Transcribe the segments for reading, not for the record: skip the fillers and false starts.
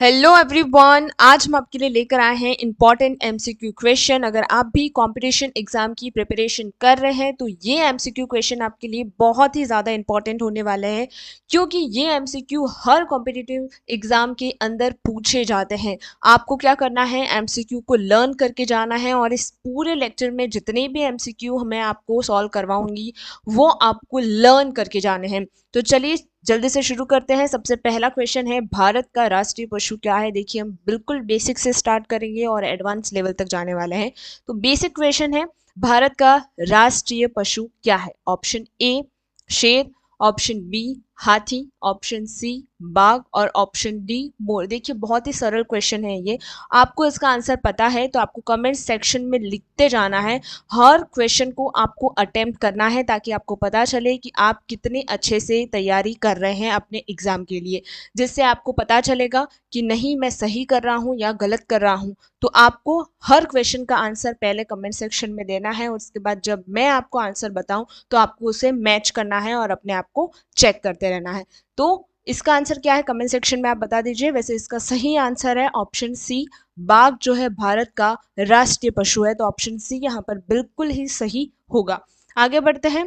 Hello everyone, आज हम आपके लिए लेकर आए हैं इंपॉर्टेंट एमसीक्यू क्वेश्चन। अगर आप भी कंपटीशन एग्जाम की प्रिपरेशन कर रहे हैं तो ये एमसीक्यू क्वेश्चन आपके लिए बहुत ही ज़्यादा इंपॉर्टेंट होने वाले हैं, क्योंकि ये एमसीक्यू हर कॉम्पिटिटिव एग्जाम के अंदर पूछे जाते हैं। आपको क्या करना है, एमसीक्यू को लर्न करके जाना है और इस पूरे लेक्चर में जितने भी एमसीक्यू मैं आपको सॉल्व करवाऊंगी वो आपको लर्न करके जाने हैं। तो चलिए जल्दी से शुरू करते हैं। सबसे पहला क्वेश्चन है, भारत का राष्ट्रीय पशु क्या है। देखिए, हम बिल्कुल बेसिक से स्टार्ट करेंगे और एडवांस लेवल तक जाने वाले हैं। तो बेसिक क्वेश्चन है, भारत का राष्ट्रीय पशु क्या है। ऑप्शन ए शेर, ऑप्शन बी हाथी, ऑप्शन सी बाघ और ऑप्शन डी मोर। देखिए, बहुत ही सरल क्वेश्चन है ये। आपको इसका आंसर पता है तो आपको कमेंट सेक्शन में लिखते जाना है। हर क्वेश्चन को आपको अटेम्प्ट करना है ताकि आपको पता चले कि आप कितने अच्छे से तैयारी कर रहे हैं अपने एग्जाम के लिए, जिससे आपको पता चलेगा कि नहीं मैं सही कर रहा हूँ या गलत कर रहा हूँ। तो आपको हर क्वेश्चन का आंसर पहले कमेंट सेक्शन में देना है और उसके बाद जब मैं आपको आंसर बताऊं तो आपको उसे मैच करना है और अपने आप को चेक करते रहना है। तो इसका आंसर क्या है कमेंट सेक्शन में आप बता दीजिए। वैसे इसका सही आंसर है ऑप्शन सी, बाघ जो है भारत का राष्ट्रीय पशु है। तो ऑप्शन सी यहाँ पर बिल्कुल ही सही होगा। आगे बढ़ते हैं,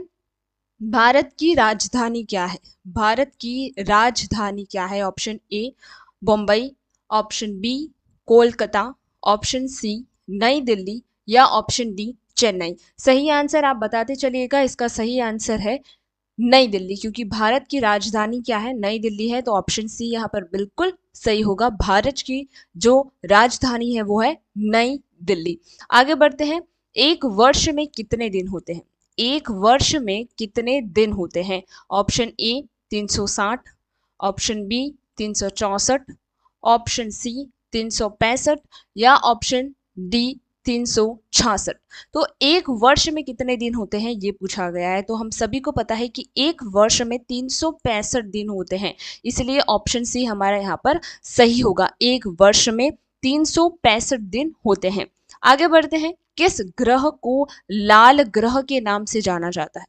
भारत की राजधानी क्या है। भारत की राजधानी क्या है। Option A Bombay, option B Kolkata, option C New Delhi या ऑप्शन डी चेन्नई। सही आंसर आप बताते चलिएगा। इसका सही आंसर है नई दिल्ली, क्योंकि भारत की राजधानी क्या है, नई दिल्ली है। तो ऑप्शन सी यहाँ पर बिल्कुल सही होगा। भारत की जो राजधानी है वो है नई दिल्ली। आगे बढ़ते हैं, एक वर्ष में कितने दिन होते हैं। एक वर्ष में कितने दिन होते हैं। Option A 360, option B 364, option C 365 या ऑप्शन डी 366। तो एक वर्ष में कितने दिन होते हैं ये पूछा गया है। तो हम सभी को पता है कि एक वर्ष में 365 दिन होते हैं, इसलिए ऑप्शन सी हमारा यहाँ पर सही होगा। एक वर्ष में 365 दिन होते हैं। आगे बढ़ते हैं, किस ग्रह को लाल ग्रह के नाम से जाना जाता है।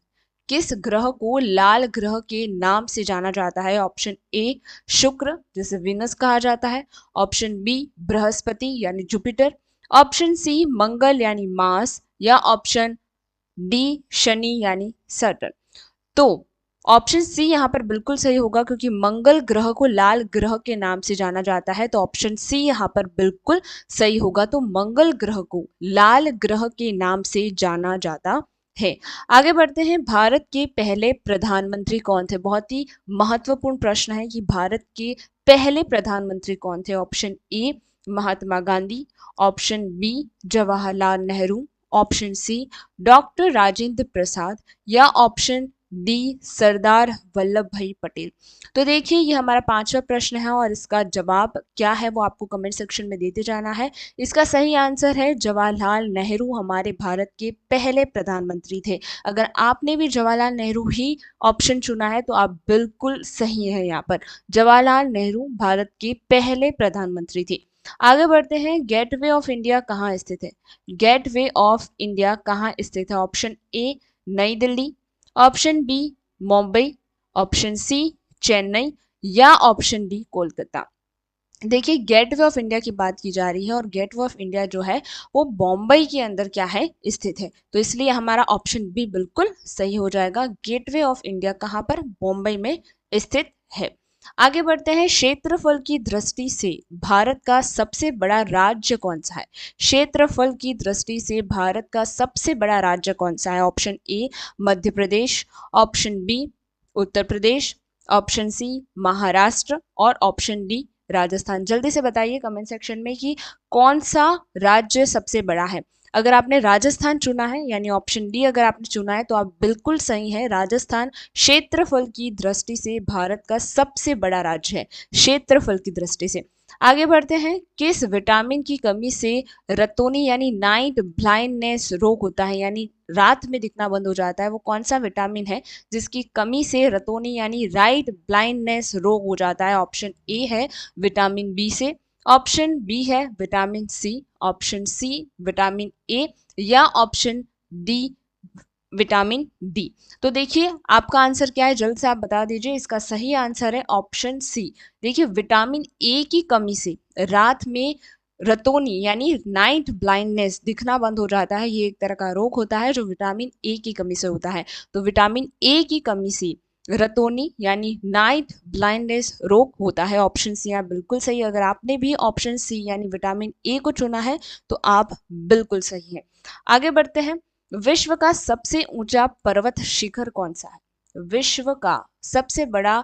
किस ग्रह को लाल ग्रह के नाम से जाना जाता है। ऑप्शन ए शुक्र जिसे विनस कहा जाता है, ऑप्शन बी बृहस्पति यानी जुपिटर, ऑप्शन सी मंगल यानी मार्स या ऑप्शन डी शनि यानी सैटर्न। तो ऑप्शन सी यहाँ पर बिल्कुल सही होगा, क्योंकि मंगल ग्रह को लाल ग्रह के नाम से जाना जाता है। तो ऑप्शन सी यहाँ पर बिल्कुल सही होगा। तो मंगल ग्रह को लाल ग्रह के नाम से जाना जाता है। आगे बढ़ते हैं, भारत के पहले प्रधानमंत्री कौन थे। बहुत ही महत्वपूर्ण प्रश्न है कि भारत के पहले प्रधानमंत्री कौन थे। Option A Mahatma Gandhi, option B Jawaharlal Nehru, option C doctor Rajendra Prasad या ऑप्शन डी सरदार वल्लभ भाई पटेल। तो देखिए, ये हमारा पांचवा प्रश्न है और इसका जवाब क्या है वो आपको कमेंट सेक्शन में देते जाना है। इसका सही आंसर है जवाहरलाल नेहरू हमारे भारत के पहले प्रधानमंत्री थे। अगर आपने भी जवाहरलाल नेहरू ही ऑप्शन चुना है तो आप बिल्कुल सही है। यहाँ पर जवाहरलाल नेहरू भारत के पहले प्रधानमंत्री थे। आगे बढ़ते हैं, गेटवे ऑफ इंडिया कहाँ स्थित है। गेटवे ऑफ इंडिया कहाँ स्थित है। Option A New Delhi, option B Mumbai, option C Chennai या ऑप्शन डी कोलकाता। देखिए, गेटवे ऑफ इंडिया की बात की जा रही है और गेटवे ऑफ इंडिया जो है वो बॉम्बई के अंदर क्या है, स्थित है। तो इसलिए हमारा ऑप्शन बी बिल्कुल सही हो जाएगा। गेटवे ऑफ इंडिया कहाँ पर, बॉम्बई में स्थित है। आगे बढ़ते हैं, क्षेत्रफल की दृष्टि से भारत का सबसे बड़ा राज्य कौन सा है। क्षेत्रफल की दृष्टि से भारत का सबसे बड़ा राज्य कौन सा है। Option A Madhya Pradesh, option B Uttar Pradesh, option C Maharashtra और ऑप्शन डी राजस्थान। जल्दी से बताइए कमेंट सेक्शन में कि कौन सा राज्य सबसे बड़ा है। अगर आपने राजस्थान चुना है यानी ऑप्शन डी अगर आपने चुना है तो आप बिल्कुल सही है। राजस्थान क्षेत्रफल की दृष्टि से भारत का सबसे बड़ा राज्य है, क्षेत्रफल की दृष्टि से। आगे बढ़ते हैं, किस विटामिन की कमी से रतौनी यानी नाइट ब्लाइंडनेस रोग होता है, यानी रात में दिखना बंद हो जाता है। वो कौन सा विटामिन है जिसकी कमी से रतौनी यानी राइट ब्लाइंडनेस रोग हो जाता है। ऑप्शन ए है विटामिन बी से, ऑप्शन बी है vitamin C, option C vitamin A या ऑप्शन डी विटामिन डी। तो देखिए आपका आंसर क्या है, जल्द से आप बता दीजिए। इसका सही आंसर है ऑप्शन सी। देखिए विटामिन ए की कमी से रात में रतौनी यानी नाइट ब्लाइंडनेस, दिखना बंद हो जाता है। ये एक तरह का रोग होता है जो विटामिन ए की कमी से होता है। तो विटामिन ए की कमी से रतौनी यानी नाइट ब्लाइंडनेस रोग होता है। ऑप्शन सी आप बिल्कुल सही। अगर आपने भी ऑप्शन सी यानी विटामिन ए को चुना है तो आप बिल्कुल सही है। आगे बढ़ते हैं। विश्व का सबसे ऊंचा पर्वत शिखर कौन सा है? विश्व का सबसे बड़ा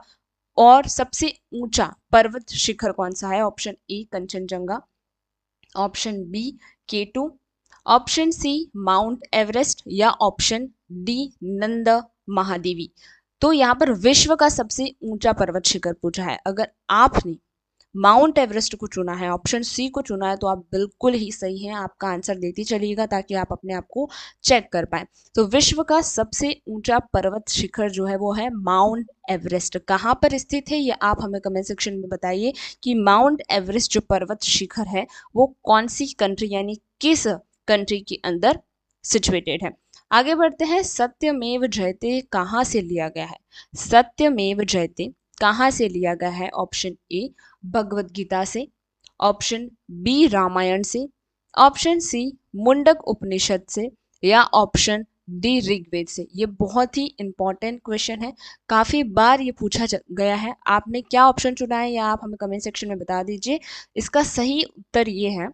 और सबसे ऊंचा पर्वत शिखर कौन सा है? Option A Kanchenjunga, option B K two, option C mount Everest या ऑप्शन डी नंद महादेवी। तो यहाँ पर विश्व का सबसे ऊंचा पर्वत शिखर पूछा है। अगर आपने माउंट एवरेस्ट को चुना है, ऑप्शन सी को चुना है, तो आप बिल्कुल ही सही हैं। आपका आंसर देती चलिएगा ताकि आप अपने आप को चेक कर पाए। तो विश्व का सबसे ऊंचा पर्वत शिखर जो है वो है माउंट एवरेस्ट। कहाँ पर स्थित है ये आप हमें कमेंट सेक्शन में बताइए कि माउंट एवरेस्ट जो पर्वत शिखर है वो कौन सी कंट्री यानी किस कंट्री के अंदर सिचुएटेड है। आगे बढ़ते हैं। सत्यमेव जयते कहाँ से लिया गया है? सत्यमेव जयते कहाँ से लिया गया है? ऑप्शन ए भगवत गीता से, ऑप्शन बी रामायण से, ऑप्शन सी मुंडक उपनिषद से या ऑप्शन डी ऋग्वेद से। ये बहुत ही इंपॉर्टेंट क्वेश्चन है, काफी बार ये पूछा गया है। आपने क्या ऑप्शन चुना है या आप हमें कमेंट सेक्शन में बता दीजिए। इसका सही उत्तर ये है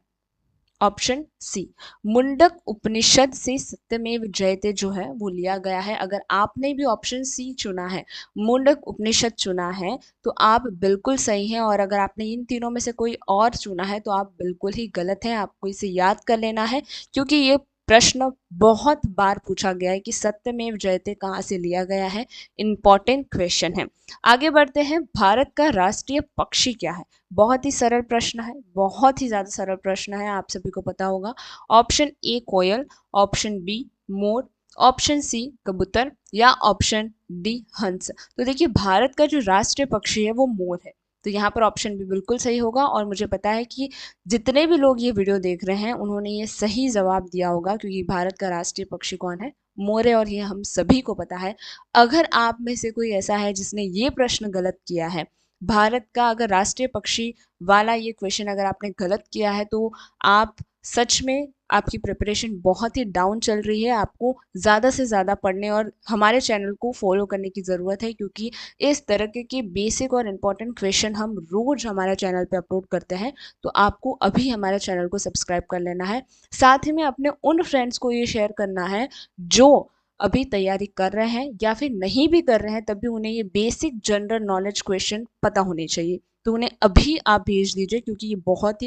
ऑप्शन सी, मुंडक उपनिषद से सत्यमेव जयते जो है वो लिया गया है। अगर आपने भी ऑप्शन सी चुना है, मुंडक उपनिषद चुना है, तो आप बिल्कुल सही हैं। और अगर आपने इन तीनों में से कोई और चुना है तो आप बिल्कुल ही गलत हैं। आपको इसे याद कर लेना है क्योंकि ये प्रश्न बहुत बार पूछा गया है कि सत्यमेव जयते कहाँ से लिया गया है। इंपॉर्टेंट क्वेश्चन है। आगे बढ़ते हैं। भारत का राष्ट्रीय पक्षी क्या है? बहुत ही सरल प्रश्न है, बहुत ही ज्यादा सरल प्रश्न है, आप सभी को पता होगा। ऑप्शन ए कोयल, ऑप्शन बी मोर, ऑप्शन सी कबूतर या ऑप्शन डी हंस। तो देखिए भारत का जो राष्ट्रीय पक्षी है वो मोर है। तो यहाँ पर ऑप्शन बी बिल्कुल सही होगा। और मुझे पता है कि जितने भी लोग ये वीडियो देख रहे हैं उन्होंने ये सही जवाब दिया होगा क्योंकि भारत का राष्ट्रीय पक्षी कौन है? मोर है। और ये हम सभी को पता है। अगर आप में से कोई ऐसा है जिसने ये प्रश्न गलत किया है, भारत का अगर राष्ट्रीय पक्षी वाला ये क्वेश्चन अगर आपने गलत किया है, तो आप सच में आपकी प्रिपरेशन बहुत ही डाउन चल रही है। आपको ज़्यादा से ज़्यादा पढ़ने और हमारे चैनल को फॉलो करने की ज़रूरत है क्योंकि इस तरह के बेसिक और इम्पॉर्टेंट क्वेश्चन हम रोज़ हमारे चैनल पे अपलोड करते हैं। तो आपको अभी हमारे चैनल को सब्सक्राइब कर लेना है। साथ ही में अपने उन फ्रेंड्स को ये शेयर करना है जो अभी तैयारी कर रहे हैं या फिर नहीं भी कर रहे हैं तब भी उन्हें ये बेसिक जनरल नॉलेज क्वेश्चन पता होने चाहिए। तो उन्हें अभी आप भेज दीजिए क्योंकि ये बहुत ही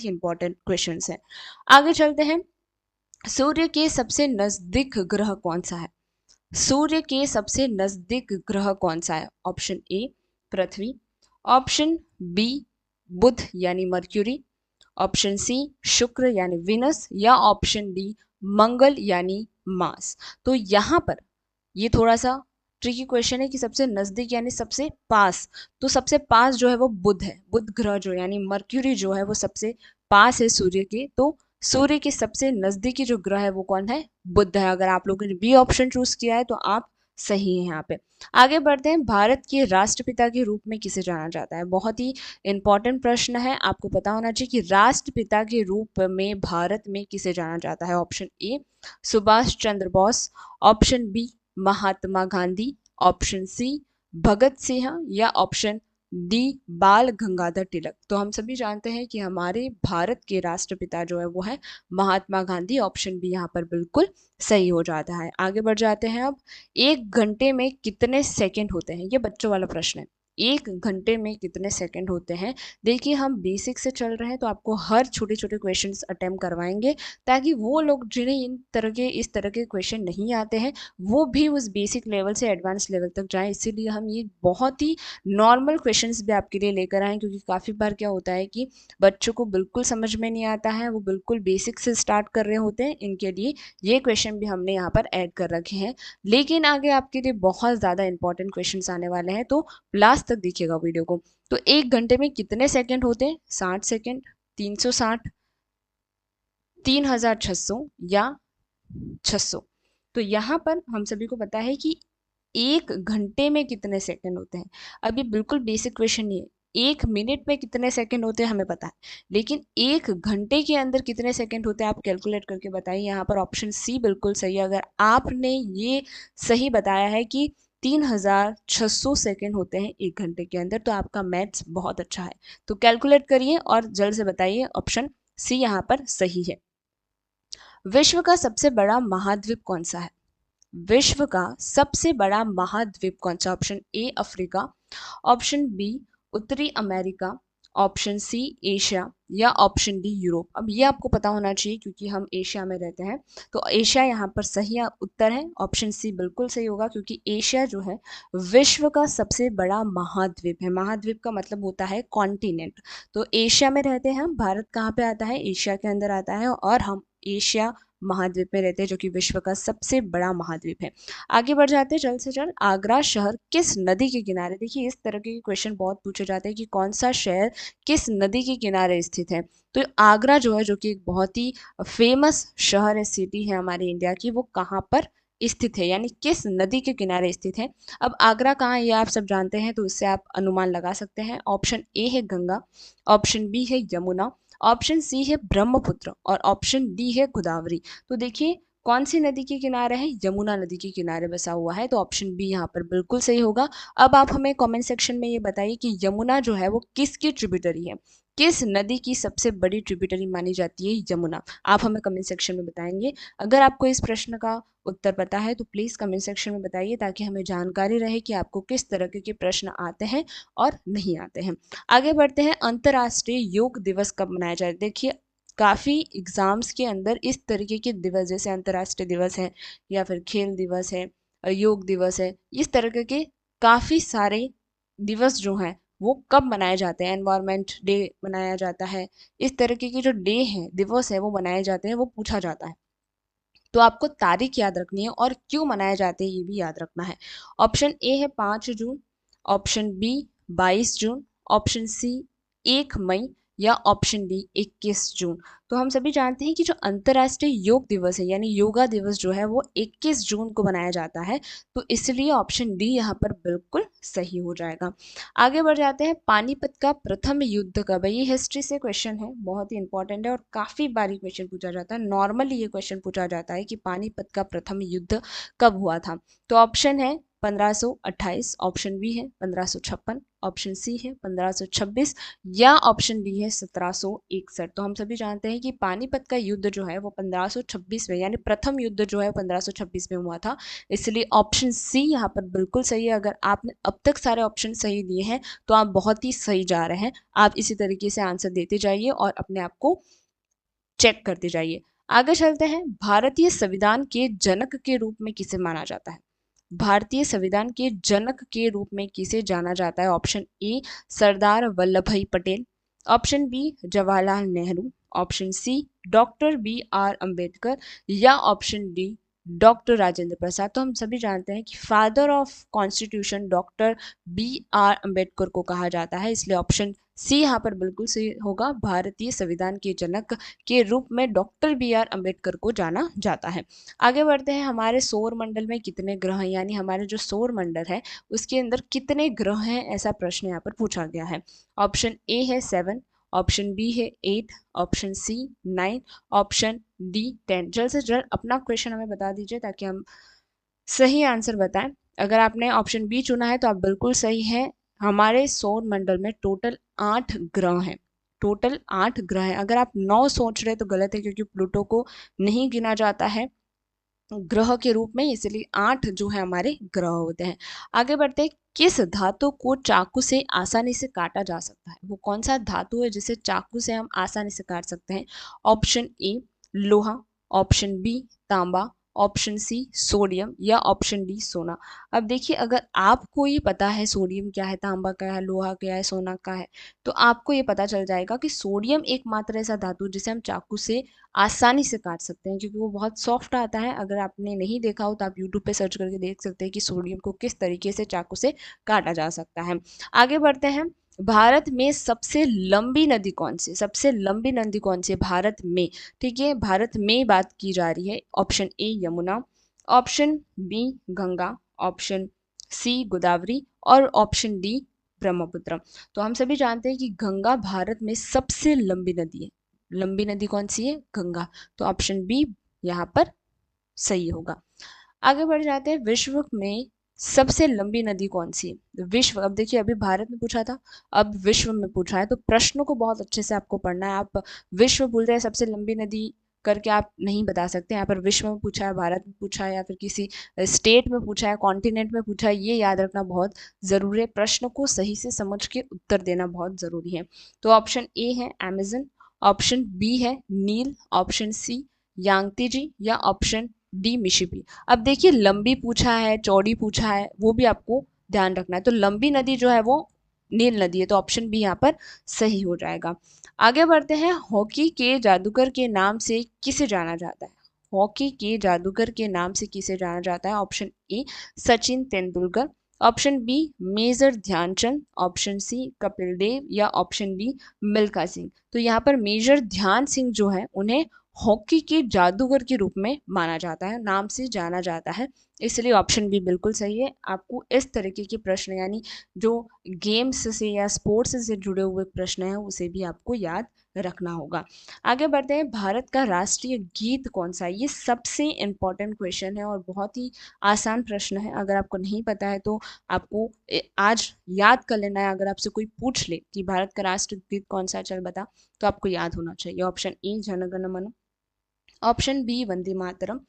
इंपॉर्टेंट क्वेश्चन हैं। आगे चलते हैं। सूर्य के सबसे नजदीक ग्रह कौन सा है? सूर्य के सबसे नजदीक ग्रह कौन सा है? ऑप्शन ए पृथ्वी, ऑप्शन बी बुध यानी मर्क्यूरी, ऑप्शन सी शुक्र यानी विनस या ऑप्शन डी मंगल यानी मार्स। तो यहाँ पर ये थोड़ा सा ट्रिकी क्वेश्चन है कि सबसे नजदीक यानी सबसे पास। तो सबसे पास जो है वो बुध है। बुध ग्रह जो यानी मर्क्यूरी जो है वो सबसे पास है सूर्य के। तो सूर्य के सबसे नजदीकी जो ग्रह है वो कौन है? बुध है। अगर आप लोगों ने बी ऑप्शन चूज किया है तो आप सही है यहाँ पे। आगे बढ़ते हैं। भारत के राष्ट्रपिता के रूप में किसे जाना जाता है? बहुत ही इंपॉर्टेंट प्रश्न है। आपको पता होना चाहिए कि राष्ट्रपिता के रूप में भारत में किसे जाना जाता है। Option A Subhash Chandra Bose, option B Mahatma Gandhi, option C Bhagat Singh या ऑप्शन डी बाल गंगाधर तिलक। तो हम सभी जानते हैं कि हमारे भारत के राष्ट्रपिता जो है वो है महात्मा गांधी। ऑप्शन बी यहाँ पर बिल्कुल सही हो जाता है। आगे बढ़ जाते हैं। अब एक घंटे में कितने सेकंड होते हैं? ये बच्चों वाला प्रश्न है। एक घंटे में कितने सेकंड होते हैं? देखिए हम बेसिक से चल रहे हैं तो आपको हर छोटे छोटे क्वेश्चंस अटेम्प्ट करवाएंगे ताकि वो लोग जिन्हें इस तरह के क्वेश्चन नहीं आते हैं वो भी उस बेसिक लेवल से एडवांस लेवल तक जाएं। इसीलिए हम ये बहुत ही नॉर्मल क्वेश्चंस भी आपके लिए लेकर आए क्योंकि काफ़ी बार क्या होता है कि बच्चों को बिल्कुल समझ में नहीं आता है, वो बिल्कुल बेसिक से स्टार्ट कर रहे होते हैं। इनके लिए ये क्वेश्चन भी हमने यहाँ पर ऐड कर रखे हैं। लेकिन आगे आपके लिए बहुत ज़्यादा इंपॉर्टेंट क्वेश्चन आने वाले हैं तो लास्ट तक देखिएगा वीडियो को। तो एक घंटे में कितने सेकंड होते हैं? 60 सेकंड, 360, 3600 या 600। तो यहाँ पर हम सभी को पता है कि 1 घंटे में कितने सेकंड होते हैं। अब ये बिल्कुल बेसिक क्वेश्चन नहीं है। 1 मिनट में कितने सेकंड होते हैं हमें पता है, लेकिन 1 घंटे के अंदर कितने सेकंड होते हैं आप कैलकुलेट करके बताइए। यहाँ पर ऑप्शन सी बिल्कुल सही है। अगर आपने ये सही बताया है कि 3600 सेकंड होते हैं 1 घंटे के अंदर, तो आपका मैथ्स बहुत अच्छा है। तो कैलकुलेट करिए और जल्द से बताइए, ऑप्शन सी यहाँ पर सही है। विश्व का सबसे बड़ा महाद्वीप कौन सा है? विश्व का सबसे बड़ा महाद्वीप कौन सा? Option A Africa, option B उत्तरी अमेरिका, ऑप्शन सी एशिया, या ऑप्शन डी यूरोप। अब ये आपको पता होना चाहिए क्योंकि हम एशिया में रहते हैं, तो एशिया यहाँ पर सही उत्तर है। ऑप्शन सी बिल्कुल सही होगा क्योंकि एशिया जो है विश्व का सबसे बड़ा महाद्वीप है। महाद्वीप का मतलब होता है कॉन्टिनेंट। तो एशिया में रहते हैं हम। भारत कहाँ पे आता है? एशिया के अंदर आता है, और हम एशिया महाद्वीप में रहते हैं जो कि विश्व का सबसे बड़ा महाद्वीप है। आगे बढ़ जाते हैं जल्द से जल्द। आगरा शहर किस नदी के किनारे? देखिए इस तरह के क्वेश्चन बहुत पूछे जाते हैं कि कौन सा शहर किस नदी के किनारे स्थित है। तो आगरा जो है, जो कि एक बहुत ही फेमस शहर है, सिटी है हमारे इंडिया की, वो कहाँ पर स्थित है, यानी किस नदी के किनारे स्थित है। अब आगरा कहाँ है ये आप सब जानते हैं, तो इससे आप अनुमान लगा सकते हैं। ऑप्शन ए है गंगा, ऑप्शन बी है यमुना, ऑप्शन सी है ब्रह्मपुत्र, और ऑप्शन डी है गोदावरी। तो देखिए कौन सी नदी के किनारे है? यमुना नदी के किनारे बसा हुआ है, तो ऑप्शन बी यहाँ पर बिल्कुल सही होगा। अब आप हमें कमेंट सेक्शन में ये बताइए कि यमुना जो है वो किसकी ट्रिब्यूटरी है, किस नदी की सबसे बड़ी ट्रिब्यूटरी मानी जाती है यमुना? आप हमें कमेंट सेक्शन में बताएंगे। अगर आपको इस प्रश्न का उत्तर पता है तो प्लीज़ कमेंट सेक्शन में बताइए, ताकि हमें जानकारी रहे कि आपको किस तरह के प्रश्न आते हैं और नहीं आते हैं। आगे बढ़ते हैं। अंतर्राष्ट्रीय योग दिवस कब मनाया जाए? देखिए काफ़ी एग्जाम्स के अंदर इस तरीके के दिवस, जैसे अंतर्राष्ट्रीय दिवस है या फिर खेल दिवस है, योग दिवस है, इस तरह के काफ़ी सारे दिवस जो हैं वो कब मनाए जाते हैं। एनवायरमेंट डे मनाया जाता है, इस तरीके के जो डे हैं, दिवस है, वो मनाए जाते हैं, वो पूछा जाता है। तो आपको तारीख याद रखनी है और क्यों मनाए जाते हैं ये भी याद रखना है। ऑप्शन ए है 5 जून, ऑप्शन बी 22 जून, ऑप्शन सी 1 मई, या ऑप्शन डी 21 जून। तो हम सभी जानते हैं कि जो अंतर्राष्ट्रीय योग दिवस है, यानी योगा दिवस जो है, वो 21 जून को मनाया जाता है। तो इसलिए ऑप्शन डी यहाँ पर बिल्कुल सही हो जाएगा। आगे बढ़ जाते हैं। पानीपत का प्रथम युद्ध कब है? ये हिस्ट्री से क्वेश्चन है, बहुत ही इंपॉर्टेंट है और काफ़ी बारी क्वेश्चन पूछा जाता है। नॉर्मली ये क्वेश्चन पूछा जाता है कि पानीपत का प्रथम युद्ध कब हुआ था। तो ऑप्शन है 1528, ऑप्शन बी है 1556, ऑप्शन सी है 1526, या ऑप्शन डी है 1761। तो हम सभी जानते हैं कि पानीपत का युद्ध जो है वो 1526 में, यानी प्रथम युद्ध जो है 1526 में हुआ था। इसलिए ऑप्शन सी यहाँ पर बिल्कुल सही है। अगर आपने अब तक सारे ऑप्शन सही दिए हैं तो आप बहुत ही सही जा रहे हैं। आप इसी तरीके से आंसर देते जाइए और अपने आप को चेक करते जाइए। आगे चलते हैं। भारतीय संविधान के जनक के रूप में किसे माना जाता है? भारतीय संविधान के जनक के रूप में किसे जाना जाता है? ऑप्शन ए Sardar Vallabh Bhai Patel, option B Jawaharlal Nehru, option C doctor B R Ambedkar, या option D doctor Rajendra Prasad. तो हम सभी जानते हैं कि father of constitution doctor B R Ambedkar को कहा जाता है, इसलिए ऑप्शन सी यहाँ पर बिल्कुल सही होगा। भारतीय संविधान के जनक के रूप में डॉक्टर बी आर अंबेडकर को जाना जाता है। आगे बढ़ते हैं। हमारे सौर मंडल में कितने ग्रह हैं, यानी हमारे जो सौर मंडल है उसके अंदर कितने ग्रह हैं, ऐसा प्रश्न यहाँ पर पूछा गया है। ऑप्शन ए है 7, ऑप्शन बी है 8, ऑप्शन सी 9, ऑप्शन डी 10। जल्द से जल्द अपना क्वेश्चन हमें बता दीजिए ताकि हम सही आंसर बताएं। अगर आपने ऑप्शन बी चुना है तो आप बिल्कुल सही हैं। हमारे सौर मंडल में टोटल 8 ग्रह हैं। टोटल 8 ग्रह हैं। अगर आप 9 सोच रहे तो गलत है, क्योंकि प्लूटो को नहीं गिना जाता है ग्रह के रूप में, इसलिए 8 जो है हमारे ग्रह होते हैं। आगे बढ़ते हैं। किस धातु को चाकू से आसानी से काटा जा सकता है? वो कौन सा धातु है जिसे चाकू से हम आसानी से काट सकते हैं? ऑप्शन ए लोहा, ऑप्शन बी तांबा, ऑप्शन सी सोडियम, या ऑप्शन डी सोना। अब देखिए अगर आपको ये पता है सोडियम क्या है, तांबा क्या है, लोहा क्या है, सोना क्या है, तो आपको ये पता चल जाएगा कि सोडियम एकमात्र ऐसा धातु जिसे हम चाकू से आसानी से काट सकते हैं, क्योंकि वो बहुत सॉफ्ट आता है। अगर आपने नहीं देखा हो तो आप यूट्यूब पे सर्च करके देख सकते हैं कि सोडियम को किस तरीके से चाकू से काटा जा सकता है। आगे बढ़ते हैं। भारत में सबसे लंबी नदी कौन सी? सबसे लंबी नदी कौन सी है भारत में? ठीक है, भारत में बात की जा रही है। Option A Yamuna, option B Ganga, option C Godavari और ऑप्शन डी ब्रह्मपुत्र। तो हम सभी जानते हैं कि गंगा भारत में सबसे लंबी नदी है। लंबी नदी कौन सी है? गंगा। तो ऑप्शन बी यहाँ पर सही होगा। आगे बढ़ जाते हैं, विश्व में सबसे लंबी नदी कौन सी है? विश्व, अब देखिए अभी भारत में पूछा था, अब विश्व में पूछा है, तो प्रश्नों को बहुत अच्छे से आपको पढ़ना है। आप विश्व बोल रहे हैं सबसे लंबी नदी करके आप नहीं बता सकते। यहाँ पर विश्व में पूछा है, भारत में पूछा है, या फिर किसी स्टेट में पूछा है, कॉन्टिनेंट में पूछा है, ये याद रखना बहुत जरूरी है। प्रश्न को सही से समझ के उत्तर देना बहुत जरूरी है। तो ऑप्शन ए है अमेजन, ऑप्शन बी है नील, ऑप्शन सी यांगतीजी या ऑप्शन डी मिशिपी। अब देखिए लंबी पूछा है, चौड़ी पूछा है, वो भी आपको ध्यान रखना है। तो लंबी नदी जो है वो नील नदी है, तो ऑप्शन बी यहाँ पर सही हो जाएगा। आगे बढ़ते हैं, हॉकी के जादूगर के नाम से किसे जाना जाता है? हॉकी के जादूगर के नाम से किसे जाना जाता है? Option A Sachin Tendulkar, option B major Dhyanchand, option C Kapil Dev या ऑप्शन डी मिल्खा सिंह। तो यहाँ पर मेजर ध्यान सिंह जो है उन्हें हॉकी के जादूगर के रूप में माना जाता है, नाम से जाना जाता है, इसलिए ऑप्शन बी बिल्कुल सही है। आपको इस तरीके के प्रश्न, यानी जो गेम्स से या स्पोर्ट्स से जुड़े हुए प्रश्न हैं उसे भी आपको याद रखना होगा। आगे बढ़ते हैं, भारत का राष्ट्रीय गीत कौन सा है? ये सबसे इम्पोर्टेंट क्वेश्चन है और बहुत ही आसान प्रश्न है। अगर आपको नहीं पता है तो आपको आज याद कर लेना है। अगर आपसे कोई पूछ ले कि भारत का राष्ट्रीय गीत कौन सा है, चल बता, तो आपको याद होना चाहिए। ऑप्शन ए जनगण मन, option B Vande Mataram,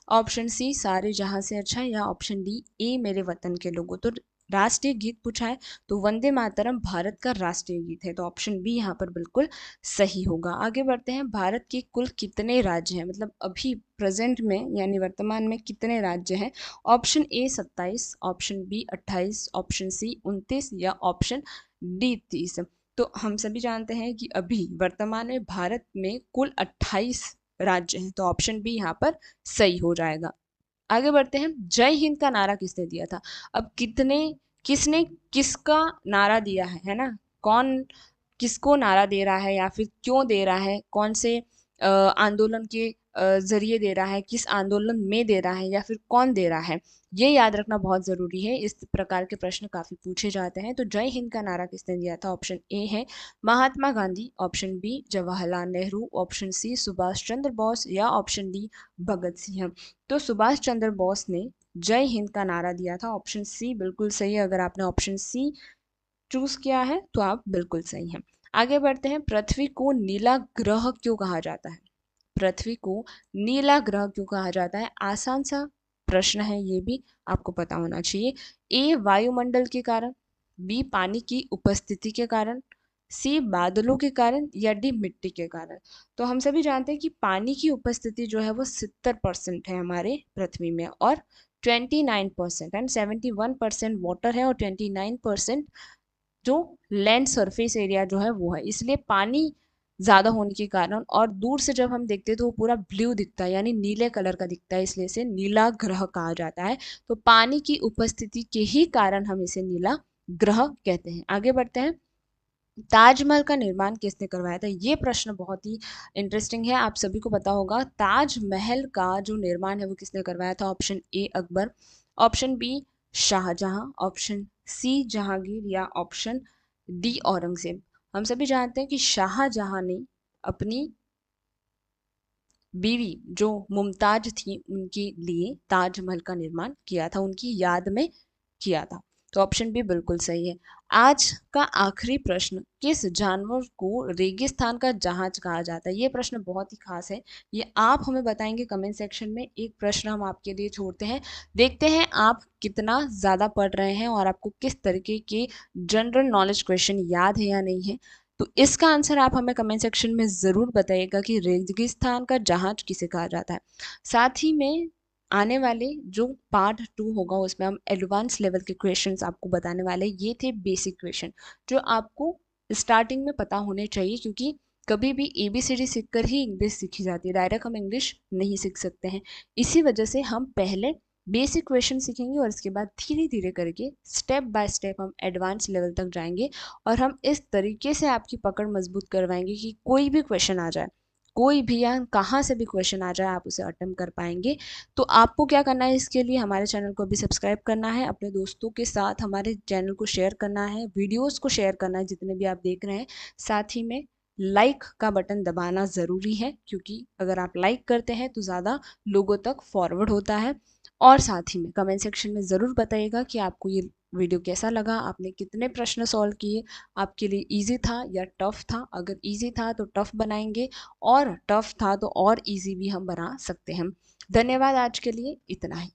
option C सारे जहां से अच्छा, या ऑप्शन डी ए मेरे वतन के लोगों। तो राष्ट्रीय गीत पूछा है तो वंदे मातरम भारत का राष्ट्रीय गीत है, तो ऑप्शन बी यहाँ पर बिल्कुल सही होगा। आगे बढ़ते हैं, भारत के कुल कितने राज्य हैं, मतलब अभी प्रेजेंट में यानी वर्तमान में कितने राज्य हैं? Option A 27, option B 28, option C 29 या ऑप्शन डी 30। तो हम सभी जानते हैं कि अभी वर्तमान में भारत में कुल 28 राज्य हैं, तो ऑप्शन बी यहाँ पर सही हो जाएगा। आगे बढ़ते हैं, जय हिंद का नारा किसने दिया था? अब किसने किसका नारा दिया है ना? कौन किसको नारा दे रहा है या फिर क्यों दे रहा है, कौन से आंदोलन के जरिए दे रहा है, किस आंदोलन में दे रहा है, या फिर कौन दे रहा है, ये याद रखना बहुत जरूरी है। इस प्रकार के प्रश्न काफी पूछे जाते हैं। तो जय हिंद का नारा किसने दिया था? ऑप्शन ए है Mahatma Gandhi, option B Jawaharlal Nehru, option C Subhash Chandra Bose या ऑप्शन डी भगत सिंह। तो सुभाष चंद्र बोस ने जय हिंद का नारा दिया था, ऑप्शन सी बिल्कुल सही है। अगर आपने ऑप्शन सी चूज किया है तो आप बिल्कुल सही हैं। आगे बढ़ते हैं, पृथ्वी को नीला ग्रह क्यों कहा जाता है? पृथ्वी को नीला ग्रह क्यों कहा जाता है? आसान सा प्रश्न है, ये भी आपको पता होना चाहिए। ए वायुमंडल के कारण, बी पानी की उपस्थिति के कारण, सी बादलों के कारण या डी मिट्टी के कारण। तो हम सभी जानते हैं कि पानी की उपस्थिति जो है वो 70% है हमारे पृथ्वी में, और 29% एंड 71% वाटर है, और 29% जो लैंड सरफेस एरिया जो है वो है। इसलिए पानी ज्यादा होने के कारण, और दूर से जब हम देखते हैं तो वो पूरा ब्लू दिखता है, यानी नीले कलर का दिखता है, इसलिए इसे नीला ग्रह कहा जाता है। तो पानी की उपस्थिति के ही कारण हम इसे नीला ग्रह कहते हैं। आगे बढ़ते हैं, ताजमहल का निर्माण किसने करवाया था? ये प्रश्न बहुत ही इंटरेस्टिंग है, आप सभी को पता होगा। ताजमहल का जो निर्माण है वो किसने करवाया था? Option A Akbar, option B Shahjahan, option C Jahangir या ऑप्शन डी औरंगजेब। हम सभी जानते हैं कि शाहजहां ने अपनी बीवी जो मुमताज थी उनके लिए ताजमहल का निर्माण किया था, उनकी याद में किया था। तो ऑप्शन बी बिल्कुल सही है। आज का आखिरी प्रश्न, किस जानवर को रेगिस्तान का जहाज कहा जाता है? ये प्रश्न बहुत ही खास है, ये आप हमें बताएंगे कमेंट सेक्शन में। एक प्रश्न हम आपके लिए छोड़ते हैं, देखते हैं आप कितना ज्यादा पढ़ रहे हैं और आपको किस तरीके के जनरल नॉलेज क्वेश्चन याद है या नहीं है। तो इसका आंसर आप हमें कमेंट सेक्शन में ज़रूर बताइएगा कि रेगिस्तान का जहाज किसे कहा जाता है। साथ ही में आने वाले जो पार्ट 2 होगा उसमें हम एडवांस लेवल के क्वेश्चंस आपको बताने वाले हैं। ये थे बेसिक क्वेश्चन जो आपको स्टार्टिंग में पता होने चाहिए, क्योंकि कभी भी ABCD सीखकर ही इंग्लिश सीखी जाती है, डायरेक्ट हम इंग्लिश नहीं सीख सकते हैं। इसी वजह से हम पहले बेसिक क्वेश्चन सीखेंगे और इसके बाद धीरे धीरे करके स्टेप बाय स्टेप हम एडवांस लेवल तक जाएंगे, और हम इस तरीके से आपकी पकड़ मजबूत करवाएंगे कि कोई भी क्वेश्चन आ जाए कोई भी या कहाँ से भी क्वेश्चन आ जाए आप उसे अटेम्प्ट कर पाएंगे। तो आपको क्या करना है, इसके लिए हमारे चैनल को भी सब्सक्राइब करना है, अपने दोस्तों के साथ हमारे चैनल को शेयर करना है, वीडियोस को शेयर करना है जितने भी आप देख रहे हैं, साथ ही में लाइक का बटन दबाना ज़रूरी है, क्योंकि अगर आप लाइक करते हैं तो ज़्यादा लोगों तक फॉरवर्ड होता है। और साथ ही में कमेंट सेक्शन में ज़रूर बताइएगा कि आपको ये वीडियो कैसा लगा, आपने कितने प्रश्न सॉल्व किए, आपके लिए इजी था या टफ था। अगर इजी था तो टफ बनाएंगे, और टफ था तो और इजी भी हम बना सकते हैं। धन्यवाद, आज के लिए इतना ही।